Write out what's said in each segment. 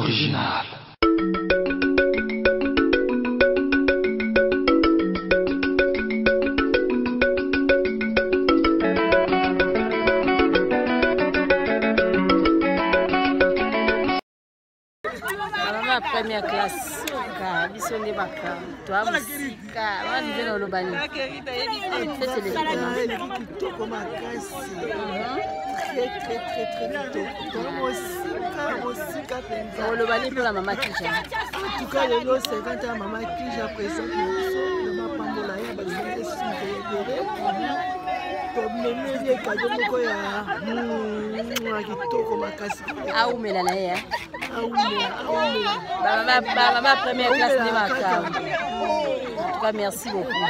original. Première classe. Biso ne baka. Toi musika. Wani veno lobani. Faites les kitoko makasi. Très kitoko. Musika penza. Lobani pour la maman Kija. En tout cas, le 50 ans maman Kija présente le mapambola ya bazali simple. Problème cadeau moko ya kitoko makasi. Aumela na ya. Maman première classe de Maka. En tout cas, merci beaucoup.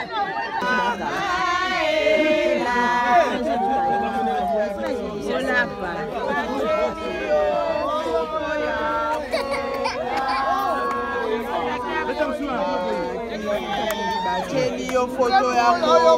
Photo ya Congo.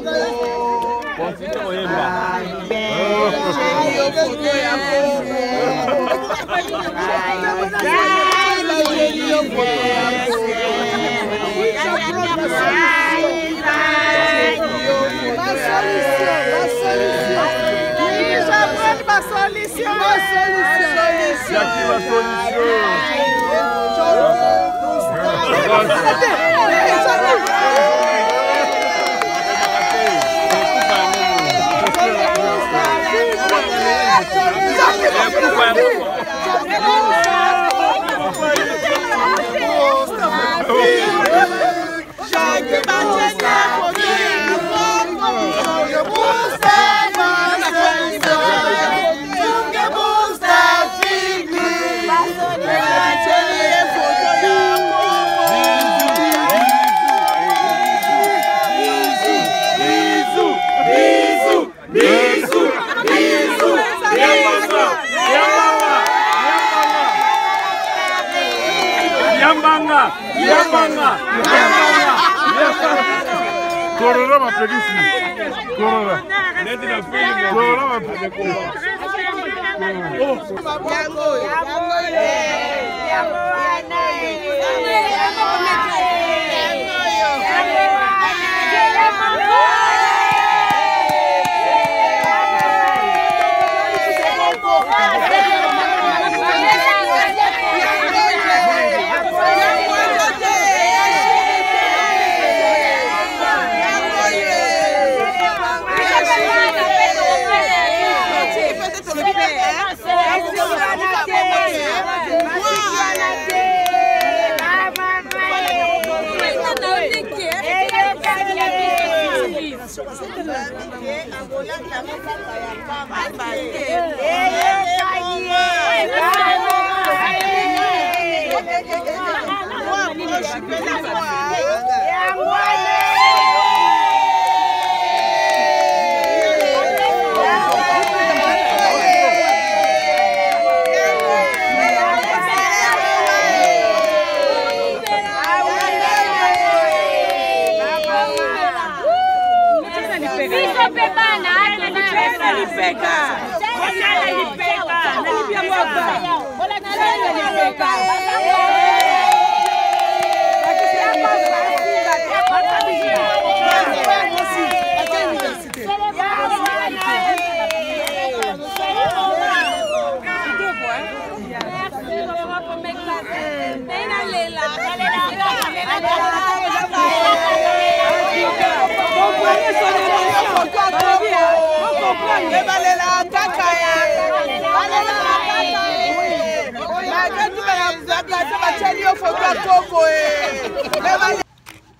Corona m'applaudit. Corona. Corona m'applaudit.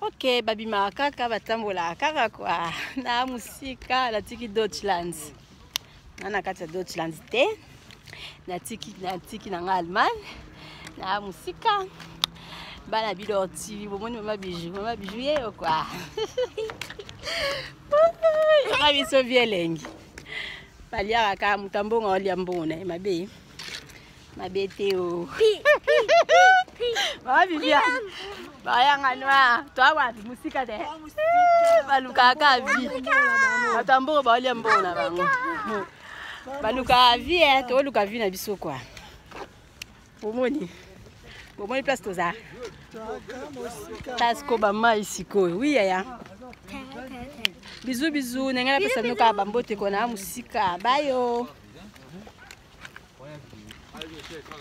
Ok, babima kaka batambola kaka kwa na musika la tiki Deutschland. Nana kati Deutschland te. Na tiki na Allemagne. Na musika bana biloti bomoni mama bijou ye quoi. Ravi so vielengi. Balia ka mutambonga oli ambona mabe. Mabe teo. Mama bibia. Bayanga noa, toi wapi musika de. Baluka ka vi. Batambo ba oli ambona bango. Baluka vi to luka vi na biso kwa. Omoni. Bomoni place toza. Tasko bama isiko. Oui yaya. Bisous bisous. Nengala pesa nuka bambote kona musika. Bayo.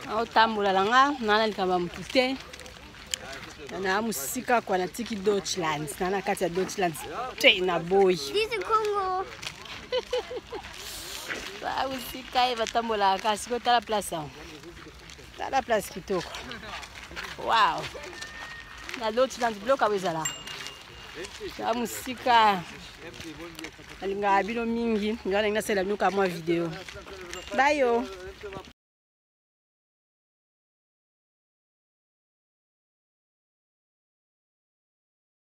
Aotambola langa nana likamba mutute. Na musika kwa na tiki Deutschland. Nana kati ya Deutschland. Te na boy. Diese Kongo. Ba musika batambola kasi ko tala place. Tala place kitoko. Wow. Na Deutschland bloka wezala. Na musika alinga bino mingi. Ngana ngasela nuka mwa video. Bayo.